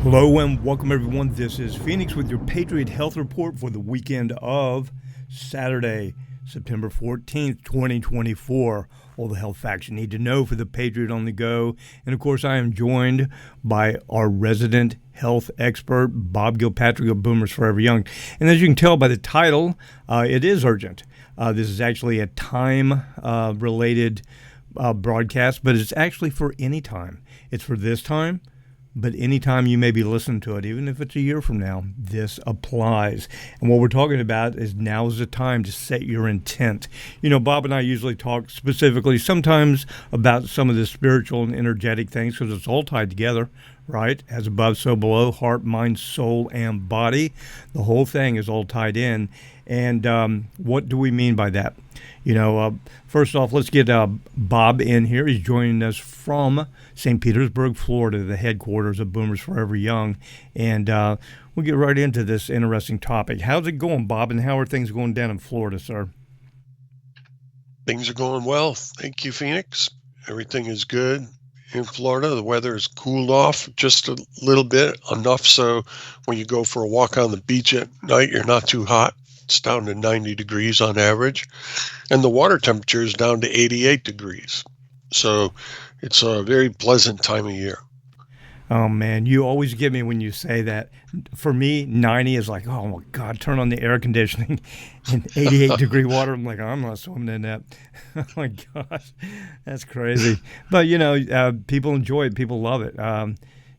Hello and welcome everyone. This is Phoenix with your Patriot Health Report for the weekend of Saturday, September 14th, 2024. All the health facts you need to know for the Patriot on the go. And of course, I am joined by our resident health expert, Bob Patriot of Boomers Forever Young. And as you can tell by the title, it is urgent. This is actually a time-related broadcast, but it's actually for any time. It's for this time. But anytime you may be listening to it, even if it's a year from now, this applies. And what we're talking about is now is the time to set your intent. You know, Bob and I usually talk specifically sometimes about some of the spiritual and energetic things because it's all tied together, right? As above, so below, heart, mind, soul, and body. The whole thing is all tied in. And what do we mean by that? You know, first off, let's get Bob in here. He's joining us from St. Petersburg, Florida, the headquarters of Boomers Forever Young. And we'll get right into this interesting topic. How's it going, Bob, and how are things going down in Florida, sir? Things are going well. Thank you, Phoenix. Everything is good in Florida. The weather has cooled off just a little bit, enough so when you go for a walk on the beach at night, you're not too hot. It's down to 90 degrees on average. And the water temperature is down to 88 degrees. So it's a very pleasant time of year. Oh, man, you always get me when you say that. For me, 90 is like, oh, my God, turn on the air conditioning. And 88-degree water, I'm like, I'm not swimming in that. Oh, my gosh, that's crazy. But, you know, people enjoy it. People love it.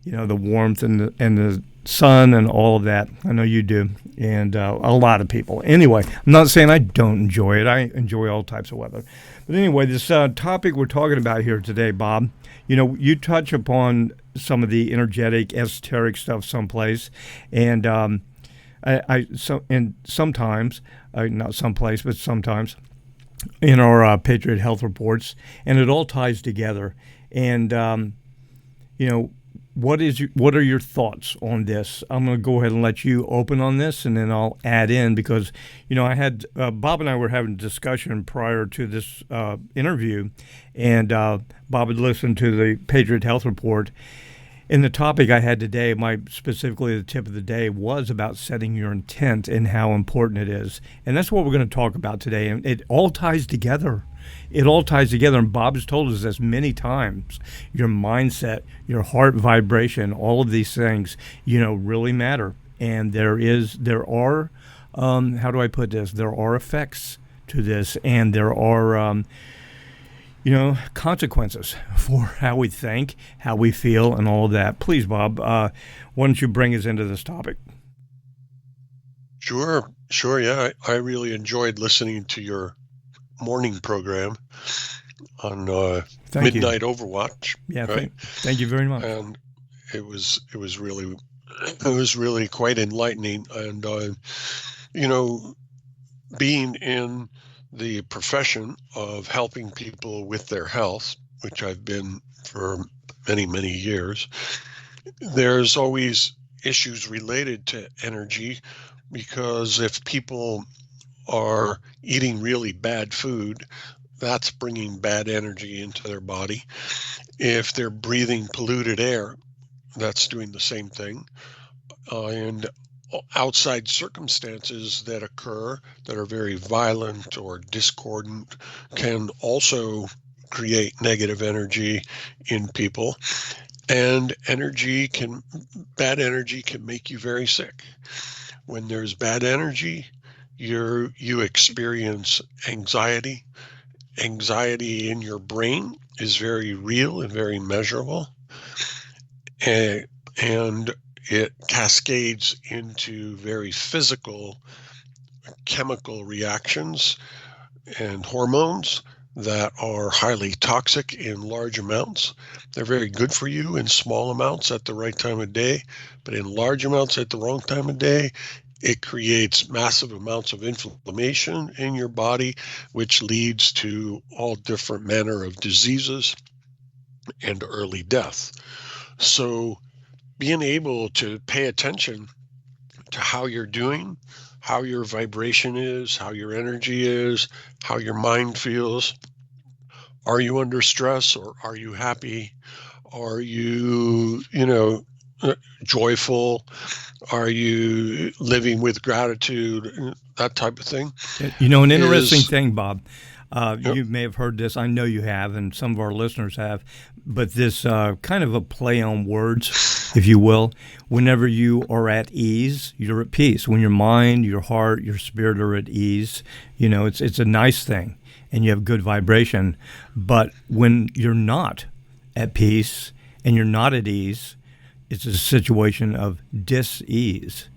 You know, the warmth and the sun and all of that. I know you do. And a lot of people. Anyway, I'm not saying I don't enjoy it. I enjoy all types of weather. But anyway, this topic we're talking about here today, Bob, you know, you touch upon some of the energetic, esoteric stuff someplace. And sometimes, not someplace, but sometimes in our Patriot Health Reports. And it all ties together. And, you know, what are your thoughts on this? I'm going to go ahead and let you open on this, and then I'll add in because, you know, I had Bob and I were having a discussion prior to this interview, and Bob had listened to the Patriot Health Report. And the topic I had today, specifically the tip of the day, was about setting your intent and how important it is. And that's what we're going to talk about today. And it all ties together. It all ties together, and Bob's told us this many times. Your mindset, your heart vibration, all of these things, you know, really matter. And there are, how do I put this? There are effects to this, and there are, you know, consequences for how we think, how we feel, and all of that. Please, Bob, why don't you bring us into this topic? Sure. Yeah, I really enjoyed listening to your morning program on Midnight Overwatch. Yeah, right? Thank you very much. And it was really quite enlightening. And you know, being in the profession of helping people with their health, which I've been for many, many years, there's always issues related to energy, because if people are eating really bad food, that's bringing bad energy into their body. If they're breathing polluted air, that's doing the same thing. And outside circumstances that occur that are very violent or discordant can also create negative energy in people. And bad energy can make you very sick. When there's bad energy, you experience anxiety. Anxiety in your brain is very real and very measurable. And it cascades into very physical chemical reactions and hormones that are highly toxic in large amounts. They're very good for you in small amounts at the right time of day, but in large amounts at the wrong time of day, it creates massive amounts of inflammation in your body, which leads to all different manner of diseases and early death. So being able to pay attention to how you're doing, how your vibration is, how your energy is, how your mind feels. Are you under stress or are you happy? Are you, joyful? Are you living with gratitude? That type of thing An interesting is, thing, Bob. yep, You may have heard this. I know you have, and some of our listeners have. But this kind of a play on words, if you will. Whenever you are at ease, you're at peace. When your mind, your heart, your spirit are at ease, it's a nice thing, and you have good vibration. But when you're not at peace and you're not at ease, it's a situation of dis-ease,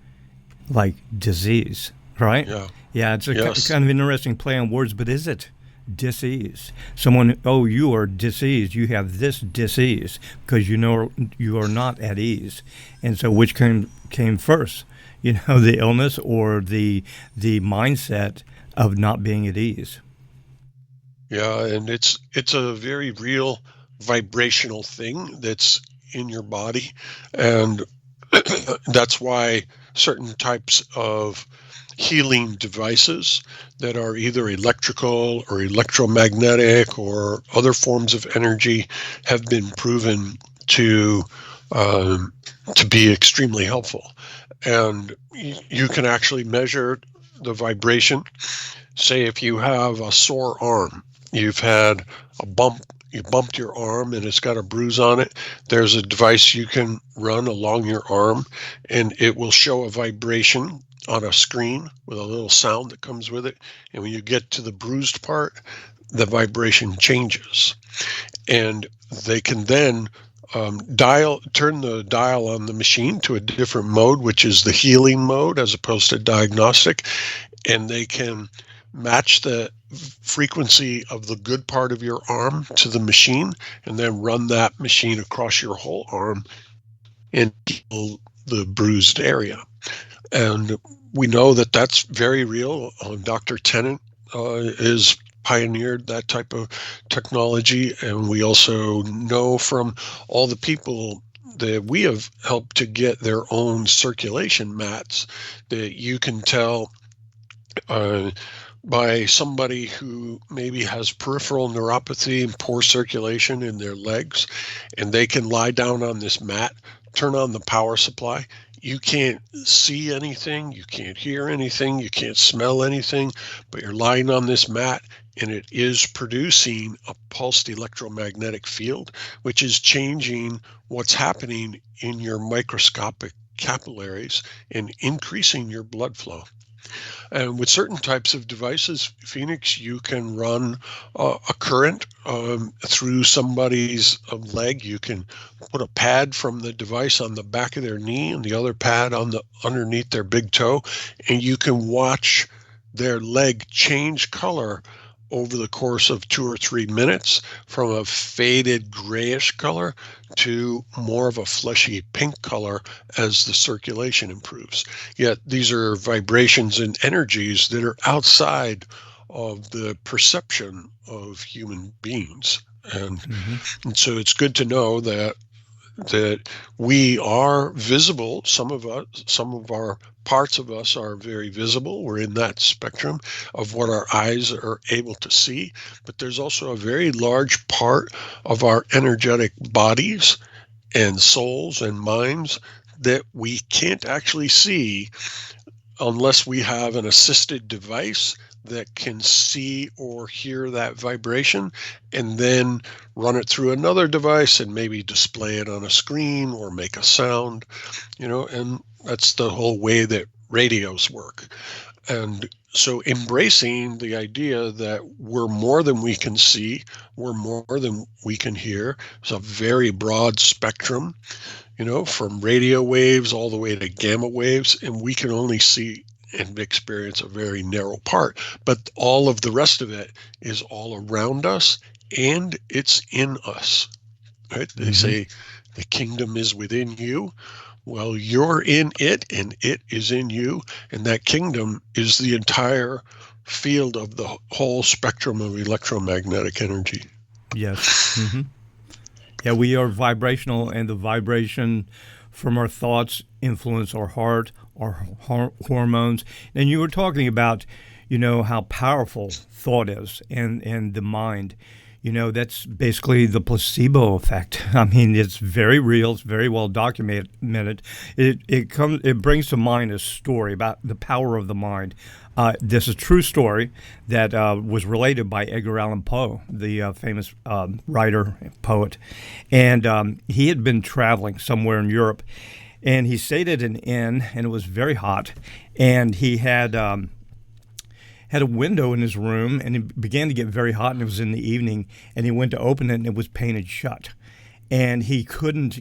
like disease, right? yeah, Yeah, it's a yes, kind of interesting play on words, but is it disease? Someone, oh, you are diseased. You have this disease because you are not at ease. And so, which came first? The illness or the mindset of not being at ease. yeah, and it's a very real vibrational thing that's in your body, and that's why certain types of healing devices that are either electrical or electromagnetic or other forms of energy have been proven um, to be extremely helpful. And you can actually measure the vibration. Say if you have a sore arm, you've had a bump, you bumped your arm and it's got a bruise on it. There's a device you can run along your arm and it will show a vibration on a screen with a little sound that comes with it. And when you get to the bruised part, the vibration changes. And they can then turn the dial on the machine to a different mode, which is the healing mode as opposed to diagnostic. And they can match the frequency of the good part of your arm to the machine and then run that machine across your whole arm and heal the bruised area. And we know that that's very real. Dr. Tennant is pioneered that type of technology. And we also know from all the people that we have helped to get their own circulation mats that you can tell uh, by somebody who maybe has peripheral neuropathy and poor circulation in their legs, and they can lie down on this mat, turn on the power supply. You can't see anything, you can't hear anything, you can't smell anything, but you're lying on this mat and it is producing a pulsed electromagnetic field, which is changing what's happening in your microscopic capillaries and increasing your blood flow. And with certain types of devices, Phoenix, you can run a current through somebody's leg. You can put a pad from the device on the back of their knee and the other pad on the underneath their big toe, and you can watch their leg change color over the course of 2 or 3 minutes from a faded grayish color to more of a fleshy pink color as the circulation improves. Yet these are vibrations and energies that are outside of the perception of human beings. And, Mm-hmm. and so it's good to know that we are visible. Some of our parts of us are very visible. We're in that spectrum of what our eyes are able to see. But there's also a very large part of our energetic bodies and souls and minds that we can't actually see unless we have an assisted device that can see or hear that vibration and then run it through another device and maybe display it on a screen or make a sound, and that's the whole way that radios work. And so embracing the idea that we're more than we can see, we're more than we can hear. It's a very broad spectrum, from radio waves all the way to gamma waves, and we can only see and experience a very narrow part. But all of the rest of it is all around us and it's in us. Right? They Mm-hmm. say the kingdom is within you. Well, you're in it and it is in you. And that kingdom is the entire field of the whole spectrum of electromagnetic energy. Yes. Hmm. Yeah, we are vibrational, and the vibration from our thoughts influence our heart, our hormones. And you were talking about, how powerful thought is, and the mind. That's basically the placebo effect. I mean, it's very real. It's very well documented. It brings to mind a story about the power of the mind. This is a true story that was related by Edgar Allan Poe, the famous writer, poet. And he had been traveling somewhere in Europe, and he stayed at an inn, and it was very hot. And he had a window in his room, and it began to get very hot, and it was in the evening, and he went to open it, and it was painted shut. And he couldn't,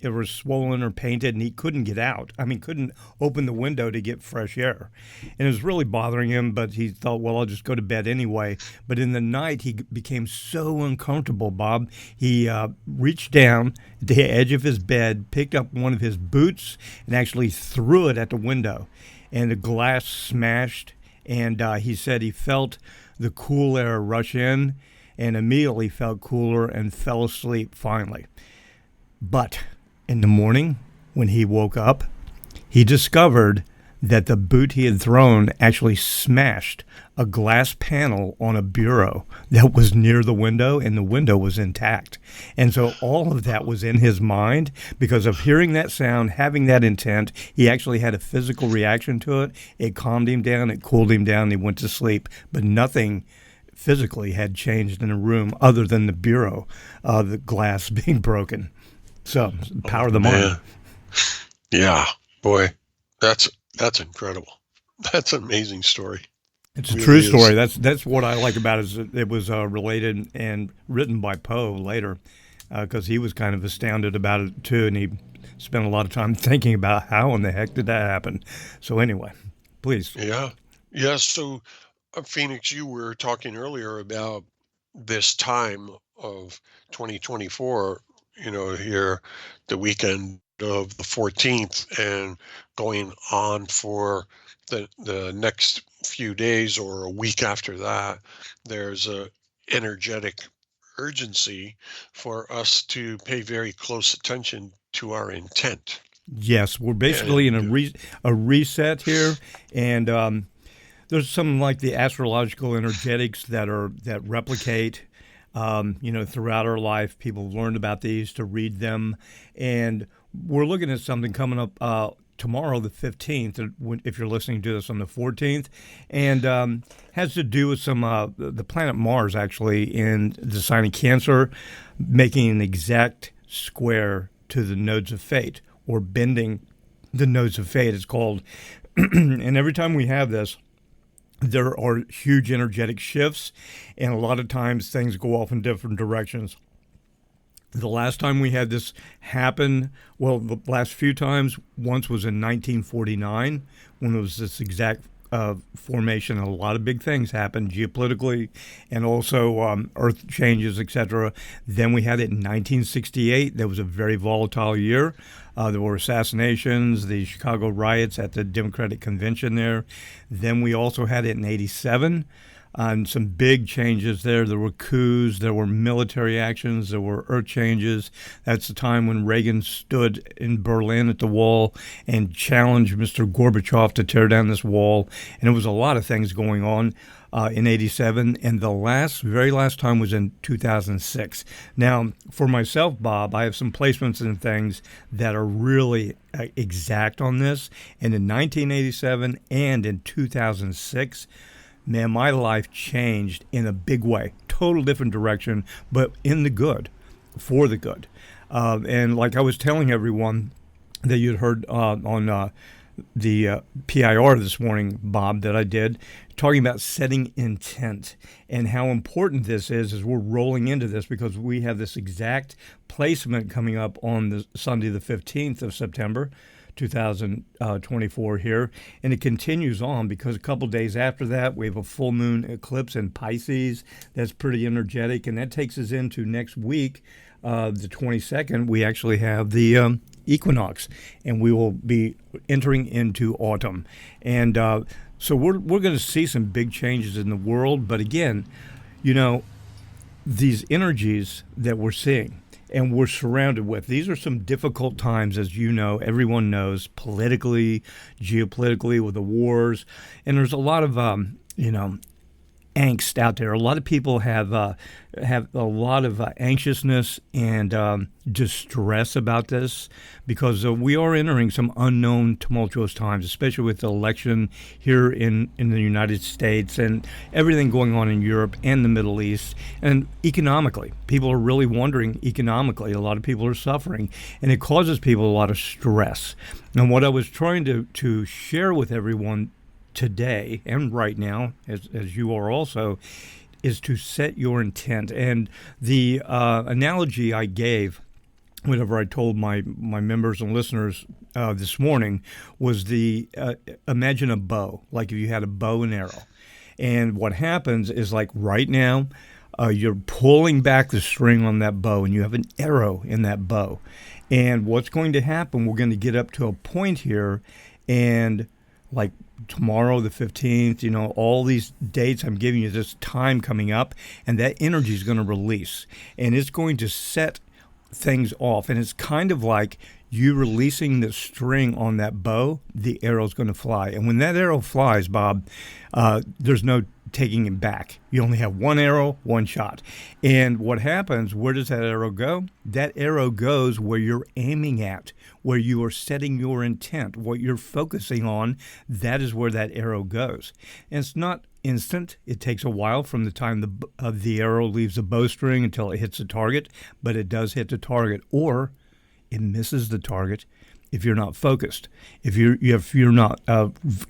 it was swollen or painted, and he couldn't get out. I mean, couldn't open the window to get fresh air. And it was really bothering him, but he thought, well, I'll just go to bed anyway. But in the night, he became so uncomfortable, Bob. He reached down at the edge of his bed, picked up one of his boots, and actually threw it at the window. And the glass smashed, and he said he felt the cool air rush in, and immediately felt cooler and fell asleep finally. But in the morning, when he woke up, he discovered that the boot he had thrown actually smashed a glass panel on a bureau that was near the window, and the window was intact. And so all of that was in his mind because of hearing that sound, having that intent. He actually had a physical reaction to it. It calmed him down, it cooled him down, and he went to sleep. But nothing physically had changed in a room other than the bureau, the glass being broken. So, power of the mind. Yeah, boy, that's incredible. That's an amazing story. It's a true story. That's what I like about it. Is it was related and written by Poe later, because he was kind of astounded about it too, and he spent a lot of time thinking about how in the heck did that happen. So anyway, please. Yeah. So, Phoenix, you were talking earlier about this time of 2024, here the weekend of the 14th and going on for the next few days or a week after that. There's a energetic urgency for us to pay very close attention to our intent. Yes, we're basically in a reset here, and there's some like the astrological energetics that replicate, throughout our life. People have learned about these to read them, and we're looking at something coming up tomorrow, the 15th, if you're listening to this on the 14th, and has to do with some the planet Mars actually in the sign of Cancer, making an exact square to the nodes of fate, or bending the nodes of fate, it's called. And every time we have this, there are huge energetic shifts, and a lot of times things go off in different directions. The last time we had this happen, well, the last few times, once was in 1949, when there was this exact formation. A lot of big things happened geopolitically, and also earth changes, etc. Then we had it in 1968. That was a very volatile year. There were assassinations, the Chicago riots at the Democratic Convention there. Then we also had it in 87. And some big changes there. There were coups, there were military actions, there were earth changes. That's the time when Reagan stood in Berlin at the wall and challenged Mr. Gorbachev to tear down this wall. And there was a lot of things going on in 87. And the very last time was in 2006. Now, for myself, Bob, I have some placements and things that are really exact on this. And in 1987 and in 2006, man, my life changed in a big way, total different direction, but in the good, for the good. And like I was telling everyone that you'd heard on the PIR this morning, Bob, that I did, talking about setting intent and how important this is as we're rolling into this, because we have this exact placement coming up on the Sunday, the 15th of September, 2024 here, and it continues on because a couple days after that we have a full moon eclipse in Pisces. That's pretty energetic, and that takes us into next week, the 22nd. We actually have the equinox, and we will be entering into autumn, and so we're going to see some big changes in the world. But again, these energies that we're seeing and we're surrounded with, these are some difficult times, as everyone knows, politically, geopolitically, with the wars, and there's a lot of angst out there. A lot of people have a lot of anxiousness and distress about this because we are entering some unknown, tumultuous times, especially with the election here in the United States and everything going on in Europe and the Middle East. And economically, people are really wondering economically. A lot of people are suffering, and it causes people a lot of stress. And what I was trying to share with everyone today and right now, as you are also, is to set your intent. And the analogy I gave whenever I told my members and listeners this morning was imagine a bow, like if you had a bow and arrow. And what happens is, like right now, you're pulling back the string on that bow and you have an arrow in that bow. And what's going to happen, we're going to get up to a point here, and like tomorrow, the 15th, all these dates I'm giving you, this time coming up, and that energy is going to release, and it's going to set things off. And it's kind of like you releasing the string on that bow, the arrow's going to fly. And when that arrow flies, Bob, there's no taking it back. You only have one arrow, one shot. And what happens, where does that arrow go? That arrow goes where you're aiming at, where you are setting your intent, what you're focusing on. That is where that arrow goes. And it's not instant. It takes a while from the time the arrow leaves the bowstring until it hits the target, but it does hit the target, or it misses the target if you're not focused, if you're not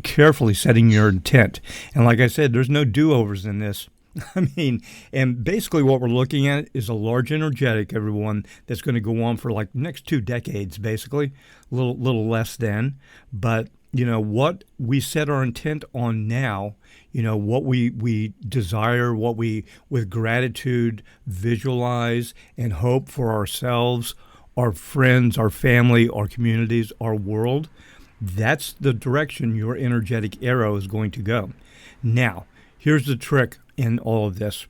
carefully setting your intent. And like I said, there's no do-overs in this. I mean, and basically what we're looking at is a large energetic, everyone, that's going to go on for like the next 2 decades, basically, a little less than. But, what we set our intent on now, what we desire, what we, with gratitude, visualize and hope for ourselves, our friends, our family, our communities, our world, that's the direction your energetic arrow is going to go. Now, here's the trick in all of this.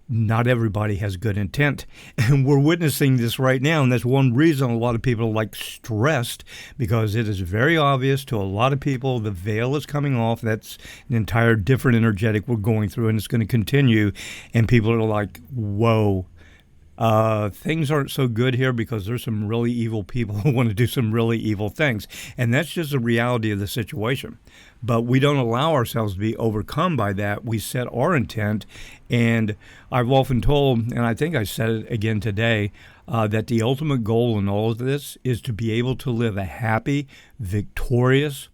Not everybody has good intent, and we're witnessing this right now, and that's one reason a lot of people are stressed, because it is very obvious to a lot of people the veil is coming off. That's an entire different energetic we're going through, and it's going to continue, and people are like, whoa. Things aren't so good here because there's some really evil people who want to do some really evil things. And that's just the reality of the situation. But we don't allow ourselves to be overcome by that. We set our intent. And I've often told, and I think I said it again today, that the ultimate goal in all of this is to be able to live a happy, victorious,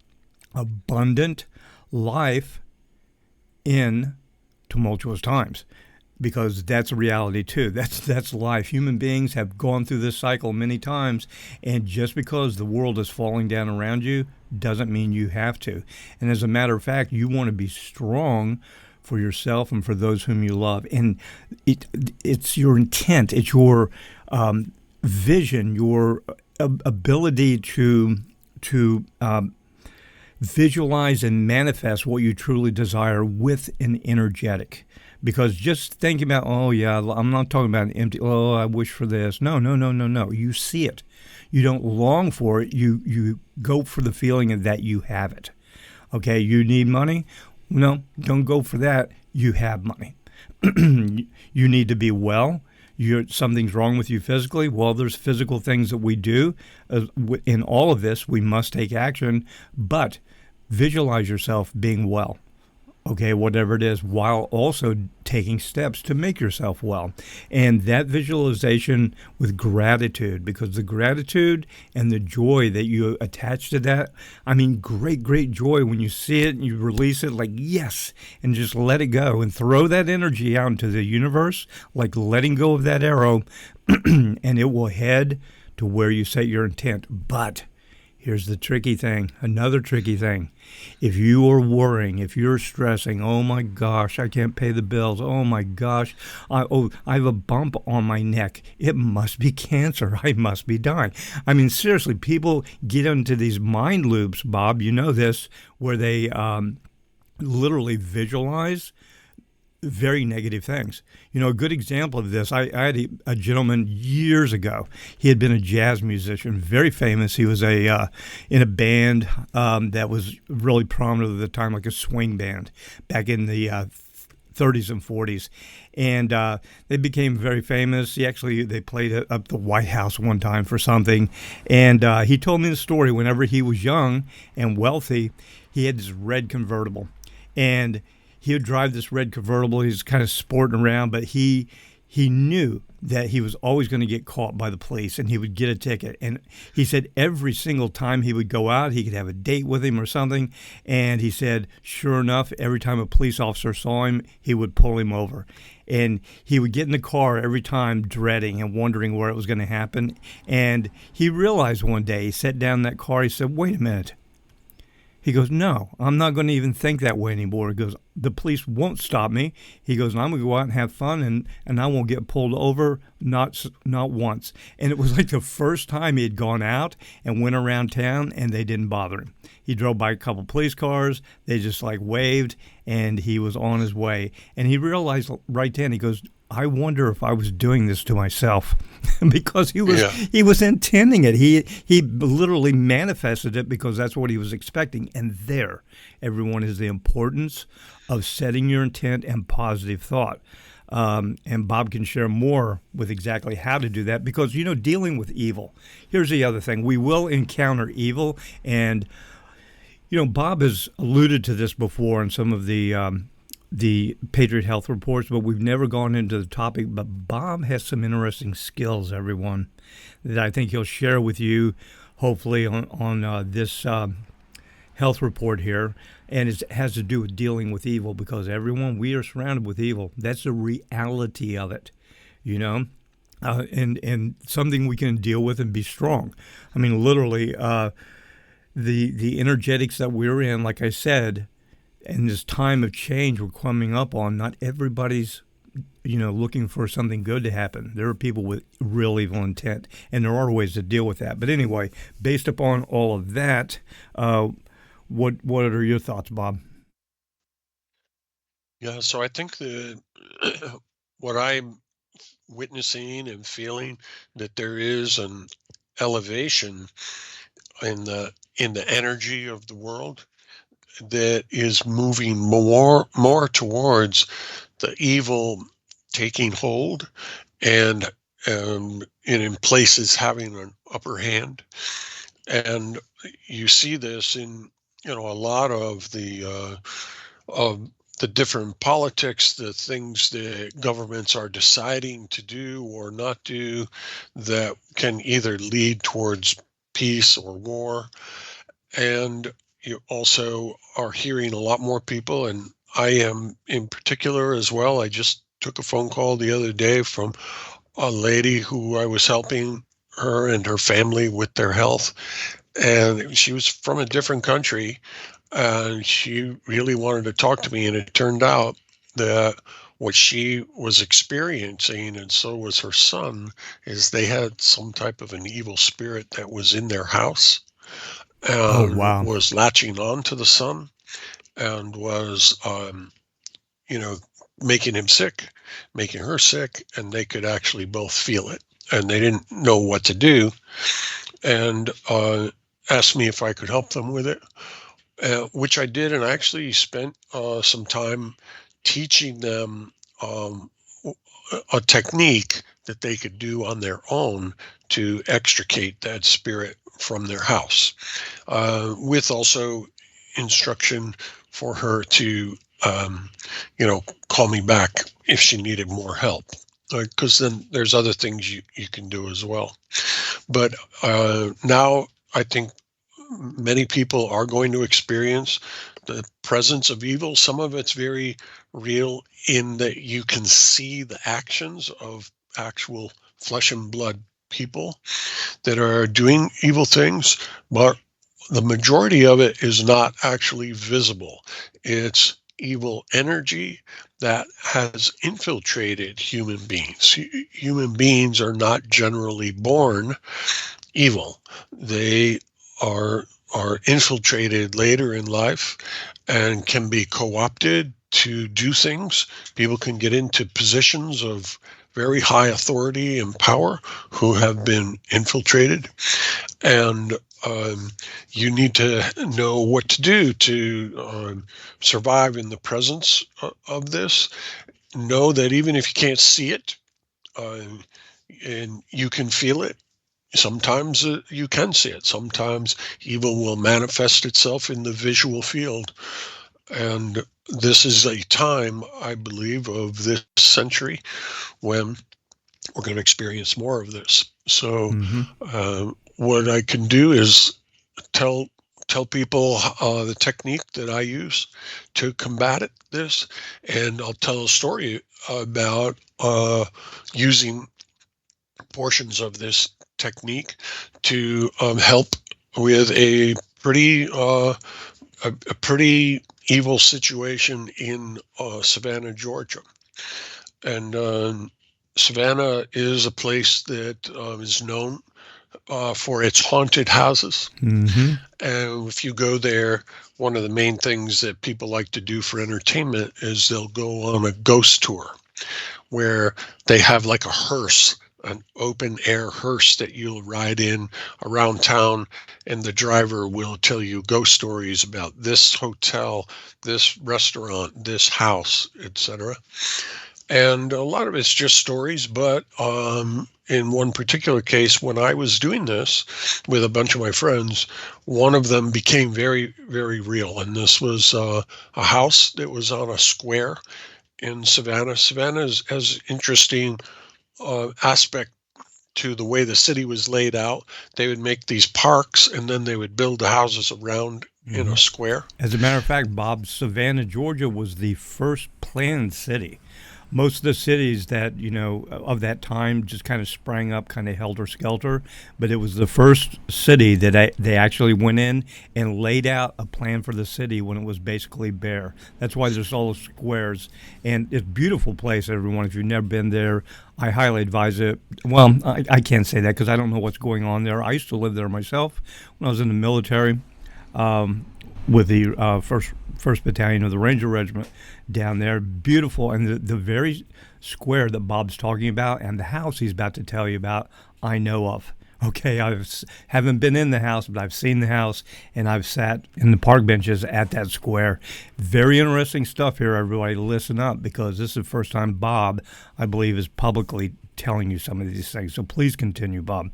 abundant life in tumultuous times. Because that's a reality too. That's life. Human beings have gone through this cycle many times, and just because the world is falling down around you doesn't mean you have to. And as a matter of fact, you want to be strong for yourself and for those whom you love. And it's your intent, it's your vision, your ability to visualize and manifest what you truly desire with an energetic. Because just thinking about, oh, yeah, I'm not talking about an empty, oh, I wish for this. No. You see it. You don't long for it. You go for the feeling that you have it. Okay, you need money? No, don't go for that. You have money. You need to be well. Something's wrong with you physically. Well, there's physical things that we do. In all of this, we must take action. But visualize yourself being well. Okay, whatever it is, while also taking steps to make yourself well. And that visualization with gratitude, because the gratitude and the joy that you attach to that, I mean, great joy when you see it and you release it, like, yes, and just let it go and throw that energy out into the universe, like letting go of that arrow, and it will head to where you set your intent. But Here's the tricky thing, another tricky thing. If you are worrying, if you're stressing, oh my gosh, I can't pay the bills. Oh my gosh, I have a bump on my neck. It must be cancer. I must be dying. I mean, seriously, people get into these mind loops, Bob. You know this, where they literally visualize very negative things. You know, a good example of this, I had a gentleman years ago. He had been a jazz musician, very famous. He was in a band that was really prominent at the time, like a swing band back in the 30s and 40s. And they became very famous. They played up the White House one time for something. And he told me the story. Whenever he was young and wealthy, he had this red convertible. And he would drive this red convertible. He was kind of sporting around, but he knew that he was always going to get caught by the police, and he would get a ticket. And he said every single time he would go out, he could have a date with him or something. And he said, sure enough, every time a police officer saw him, he would pull him over. And he would get in the car every time dreading and wondering where it was going to happen. And he realized one day, he sat down in that car, he said, wait a minute. He goes, no, I'm not going to even think that way anymore. He goes, the police won't stop me. He goes, and I'm going to go out and have fun, and I won't get pulled over, not once. And it was like the first time he had gone out and went around town, and they didn't bother him. He drove by a couple police cars. They just like waved, and he was on his way. And he realized right then, he goes, I wonder if I was doing this to myself because he was intending it. He literally manifested it because that's what he was expecting. And there, everyone, is the importance of setting your intent and positive thought. And Bob can share more with exactly how to do that because, you know, dealing with evil. Here's the other thing. We will encounter evil. And, you know, Bob has alluded to this before in some of the Patriot Health reports, but we've never gone into the topic. But Bob has some interesting skills, everyone, that I think he'll share with you, hopefully, on this health report here. And it has to do with dealing with evil because everyone, we are surrounded with evil. That's the reality of it, you know, and something we can deal with and be strong. I mean, literally, the energetics that we're in, like I said, in this time of change we're coming up on, not everybody's, you know, looking for something good to happen. There are people with real evil intent, and there are ways to deal with that. But anyway, based upon all of that, what are your thoughts, Bob? Yeah, so I think what I'm witnessing and feeling that there is an elevation in the energy of the world that is moving more towards the evil taking hold and in places having an upper hand. And you see this in, you know, a lot of the different politics, the things that governments are deciding to do or not do that can either lead towards peace or war. And you also are hearing a lot more people, and I am in particular as well. I just took a phone call the other day from a lady who I was helping her and her family with their health. And she was from a different country, and she really wanted to talk to me. And it turned out that what she was experiencing, and so was her son, is they had some type of an evil spirit that was in their house Oh, and wow. was latching on to the son and was, you know, making him sick, making her sick, and they could actually both feel it. And they didn't know what to do, and asked me if I could help them with it, which I did. And I actually spent some time teaching them a technique that they could do on their own to extricate that spirit from their house, with also instruction for her to, you know, call me back if she needed more help, because then there's other things you can do as well. But now I think many people are going to experience the presence of evil. Some of it's very real in that you can see the actions of actual flesh and blood people that are doing evil things. But the majority of it is not actually visible. It's evil energy that has infiltrated human beings. Human beings are not generally born evil. They are are infiltrated later in life and can be co-opted to do things. People can get into positions of very high authority and power who have been infiltrated, and you need to know what to do to survive in the presence of this. Know that even if you can't see it, uh, and you can feel it, sometimes you can see it. Sometimes evil will manifest itself in the visual field. And this is a time, I believe, of this century when we're going to experience more of this. So, Mm-hmm. what I can do is tell tell people the technique that I use to combat this, and I'll tell a story about using portions of this technique to help with a pretty evil situation in Savannah, Georgia. And Savannah is a place that is known for its haunted houses. Mm-hmm. And if you go there, one of the main things that people like to do for entertainment is they'll go on a ghost tour where they have like a hearse, an open air hearse that you'll ride in around town, and the driver will tell you ghost stories about this hotel, this restaurant, this house, etc. And a lot of it's just stories, but in one particular case, when I was doing this with a bunch of my friends, one of them became very, very real. And this was a house that was on a square in Savannah. Savannah has interesting aspect to the way the city was laid out. They would make these parks, and then they would build the houses around in Mm-hmm. a square. As a matter of fact, Bob, Savannah, Georgia was the first planned city. Most of the cities that, of that time just kind of sprang up kind of helter skelter, but it was the first city that they actually went in and laid out a plan for the city when it was basically bare. That's why there's all the squares. And it's a beautiful place, everyone. If you've never been there, I highly advise it. Well, I can't say that because I don't know what's going on there. I used to live there myself when I was in the military, um, with the first battalion of the Ranger Regiment down there. Beautiful, and the very square that Bob's talking about, and the house he's about to tell you about, I know of. Okay, haven't been in the house, but I've seen the house, and I've sat in the park benches at that square. Very interesting stuff here, everybody. Listen up, because this is the first time Bob, I believe, is publicly telling you some of these things. So please continue, Bob.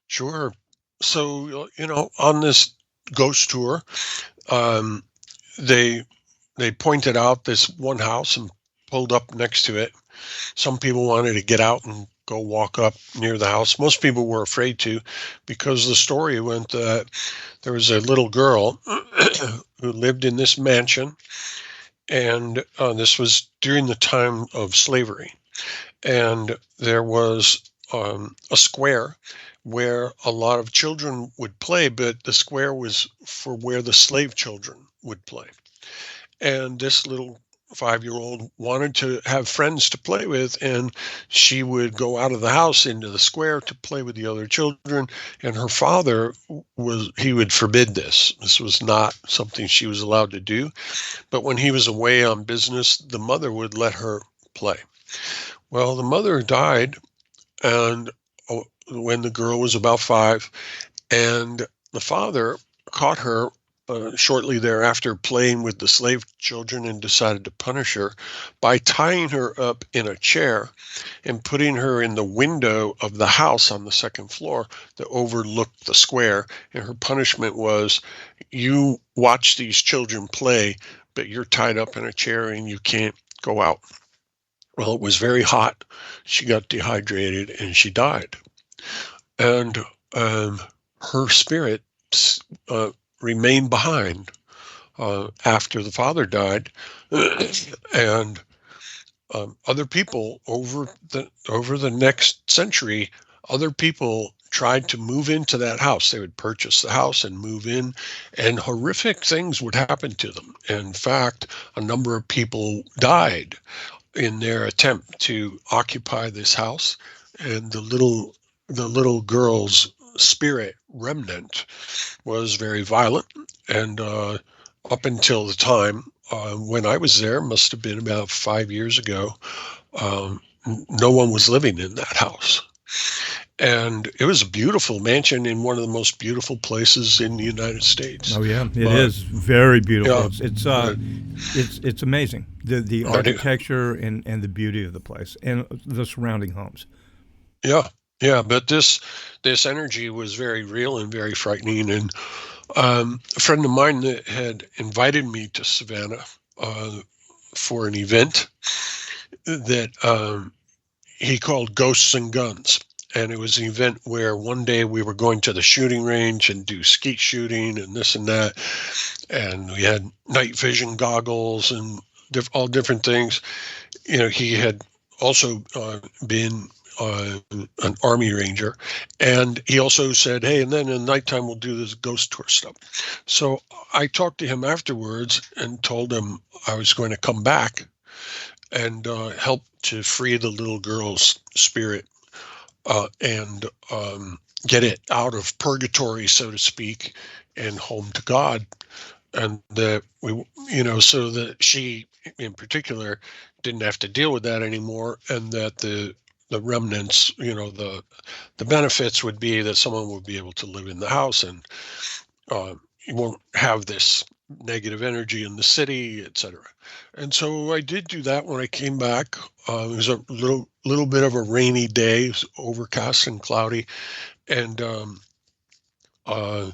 Sure. So, on this ghost tour, um, they they pointed out this one house and pulled up next to it. Some people wanted to get out and go walk up near the house. Most people were afraid to, because the story went that there was a little girl who lived in this mansion, and this was during the time of slavery. And there was a square where a lot of children would play, but the square was for where the slave children would play. And this little 5-year old wanted to have friends to play with, and she would go out of the house into the square to play with the other children. And her father he would forbid this. This was not something she was allowed to do. But when he was away on business, the mother would let her play. Well, the mother died, and when the girl was about 5, and the father caught her shortly thereafter playing with the slave children, and decided to punish her by tying her up in a chair and putting her in the window of the house on the second floor that overlooked the square. And her punishment was, you watch these children play, but you're tied up in a chair and you can't go out. Well, it was very hot. She got dehydrated and she died. And her spirit uh, remained behind after the father died. And other people over the next century, other people tried to move into that house. They would purchase the house and move in, and horrific things would happen to them. In fact, a number of people died in their attempt to occupy this house, and the little girl's spirit remnant was very violent. And up until the time when I was there, must have been about 5 years ago, um, no one was living in that house. And it was a beautiful mansion in one of the most beautiful places in the United States. Oh yeah, it But is very beautiful. yeah, but, It's amazing the but architecture and the beauty of the place and the surrounding homes. yeah, yeah. But this energy was very real and very frightening. And a friend of mine that had invited me to Savannah uh, for an event that he called Ghosts and Guns. And it was an event where one day we were going to the shooting range and do skeet shooting and this and that. And we had night vision goggles and all different things. He had also been an Army Ranger. And he also said, hey, and then in the nighttime, we'll do this ghost tour stuff. So I talked to him afterwards and told him I was going to come back and help to free the little girl's spirit and get it out of purgatory, so to speak, and home to God. And that so that she in particular didn't have to deal with that anymore, and that the remnants, the benefits would be that someone would be able to live in the house, and you won't have this negative energy in the city, etc. And so I did do that when I came back. It was a little bit of a rainy day, it was overcast and cloudy, and uh,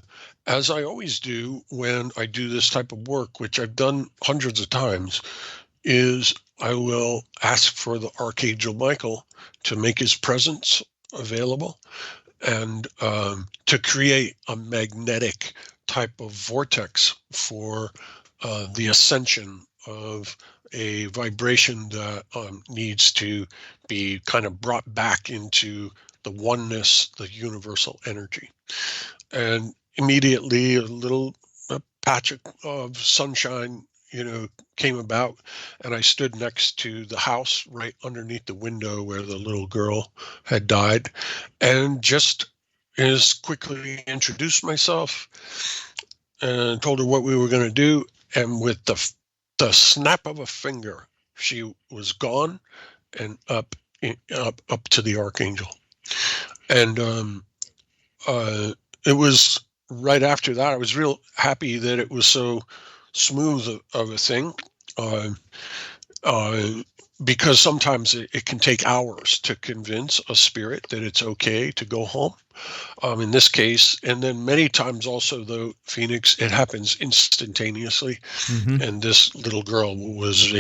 as I always do when I do this type of work, which I've done hundreds of times, is I will ask for the Archangel Michael to make his presence available and to create a magnetic type of vortex for the ascension of a vibration that needs to be kind of brought back into the oneness, the universal energy. And immediately a little patch of sunshine, came about, and I stood next to the house right underneath the window where the little girl had died, and just as quickly introduced myself and told her what we were going to do. And with the snap of a finger, she was gone and up to the Archangel. And it was right after that, I was real happy that it was so smooth of a thing, because sometimes it can take hours to convince a spirit that it's okay to go home. In this case, and then many times also, though, Phoenix, it happens instantaneously. Hmm. And this little girl was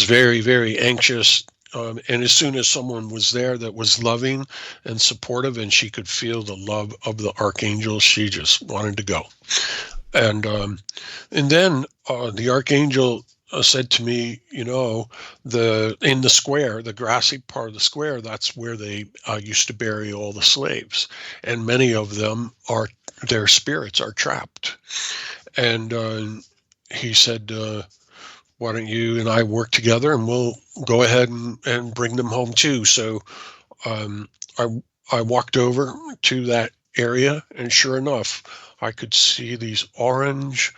very, very anxious. And as soon as someone was there that was loving and supportive, and she could feel the love of the Archangel, she just wanted to go. And then the Archangel said to me, in the square, the grassy part of the square, that's where they used to bury all the slaves, and many of them their spirits are trapped. And he said, why don't you and I work together, and we'll go ahead and bring them home too. So um, I walked over to that area, and sure enough, I could see these orange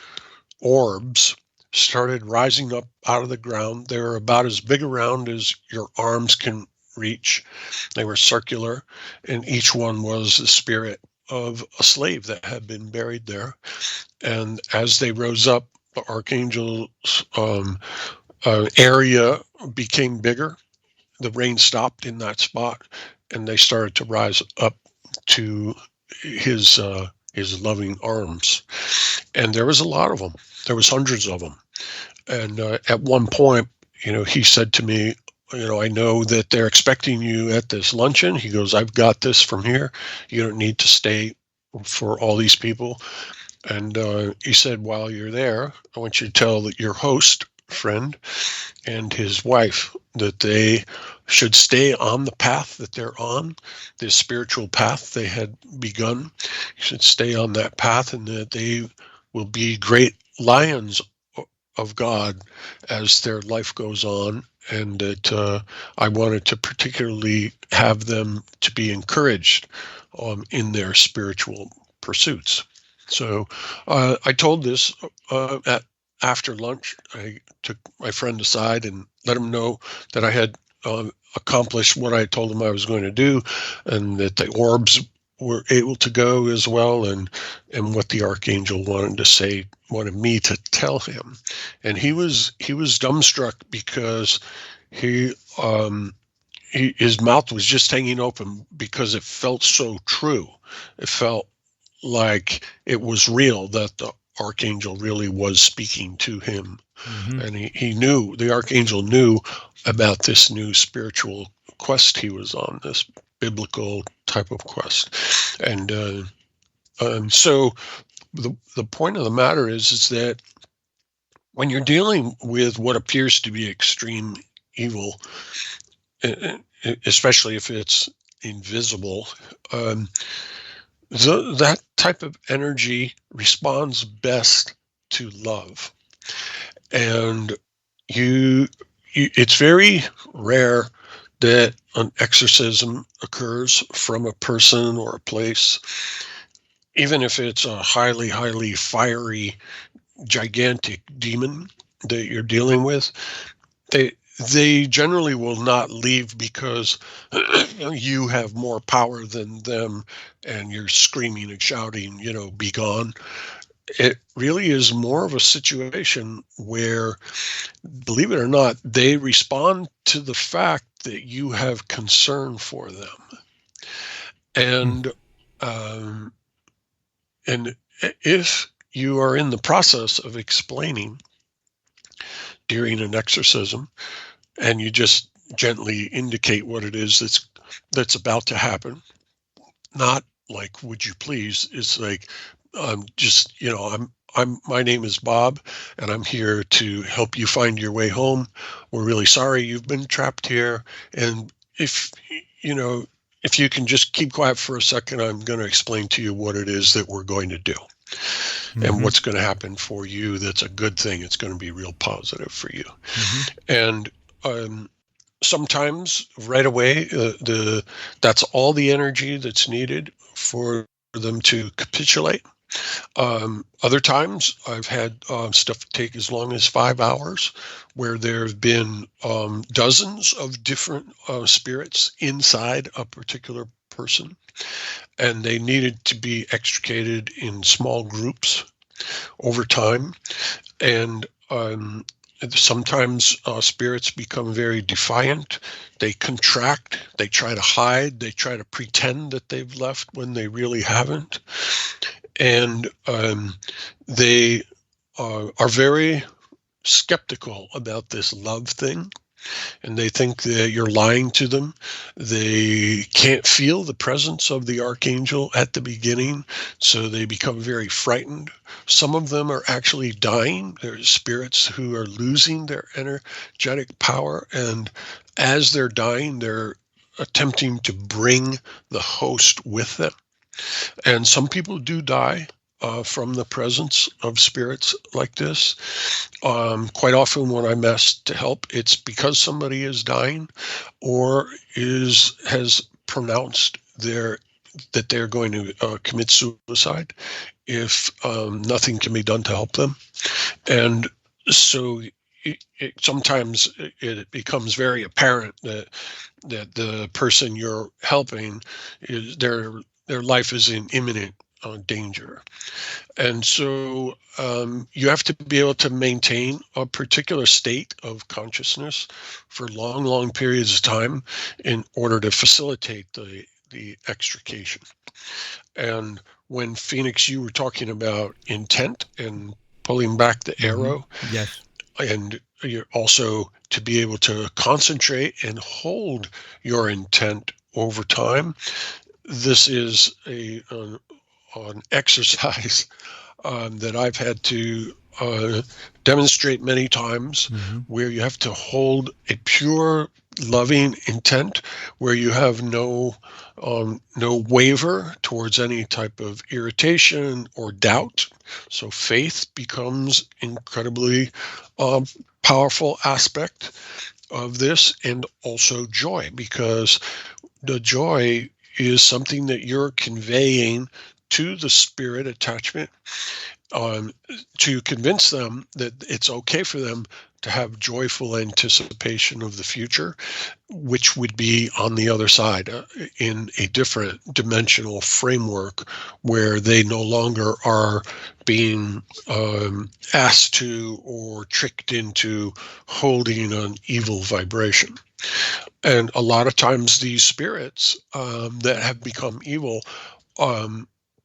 orbs started rising up out of the ground. They were about as big around as your arms can reach. They were circular, and each one was the spirit of a slave that had been buried there. And as they rose up, the Archangel's area became bigger. The rain stopped in that spot, and they started to rise up to his loving arms. And there was a lot of them. There was hundreds of them. And at one point, he said to me, I know that they're expecting you at this luncheon. He goes, I've got this from here. You don't need to stay for all these people. And he said, while you're there, I want you to tell your host friend and his wife that they should stay on the path that they're on, the spiritual path they had begun, should stay on that path, and that they will be great lions of God as their life goes on. And that I wanted to particularly have them to be encouraged in their spiritual pursuits. So I told this after lunch. I took my friend aside and let him know that I had accomplished what I told him I was going to do, and that the orbs were able to go as well, and what the archangel wanted me to tell him. And he was dumbstruck, because his mouth was just hanging open, because it felt so true. It felt like it was real, that the archangel really was speaking to him. Mm-hmm. And he knew, the archangel knew about this new spiritual quest he was on, this biblical type of quest. And so the point of the matter is that when you're dealing with what appears to be extreme evil, especially if it's invisible, that type of energy responds best to love. And it's very rare that an exorcism occurs from a person or a place, even if it's a highly, highly fiery, gigantic demon that you're dealing with. They generally will not leave because you have more power than them and you're screaming and shouting, be gone. It really is more of a situation where, believe it or not, they respond to the fact that you have concern for them. And if you are in the process of explaining during an exorcism, and you just gently indicate what it is that's about to happen, not like, would you please? It's like, my name is Bob, and I'm here to help you find your way home. We're really sorry you've been trapped here, and if you can just keep quiet for a second, I'm going to explain to you what it is that we're going to do. Mm-hmm. And what's going to happen for you. That's a good thing. It's going to be real positive for you. Mm-hmm. And sometimes right away, that's all the energy that's needed for them to capitulate. Other times I've had stuff take as long as 5 hours, where there have been dozens of different spirits inside a particular person, and they needed to be extricated in small groups over time. And sometimes spirits become very defiant. They contract, they try to hide, they try to pretend that they've left when they really haven't. And they are very skeptical about this love thing, and they think that you're lying to them. They can't feel the presence of the archangel at the beginning, so they become very frightened. Some of them are actually dying. There's spirits who are losing their energetic power, and as they're dying, they're attempting to bring the host with them. And some people do die from the presence of spirits like this. Quite often when I'm asked to help, it's because somebody is dying or has pronounced that they're going to commit suicide if nothing can be done to help them. And so sometimes it becomes very apparent that the person you're helping is their life is in imminent danger. And so you have to be able to maintain a particular state of consciousness for long, long periods of time in order to facilitate the extrication. And when Phoenix, you were talking about intent and pulling back the arrow. Yes. And you're also to be able to concentrate and hold your intent over time. This is an exercise that I've had to demonstrate many times, where you have to hold a pure, loving intent, where you have no waver towards any type of irritation or doubt. So faith becomes incredibly powerful aspect of this, and also joy, because the joy is something that you're conveying to the spirit attachment, to convince them that it's okay for them to have joyful anticipation of the future, which would be on the other side, in a different dimensional framework, where they no longer are being asked to or tricked into holding an evil vibration. And a lot of times these spirits that have become evil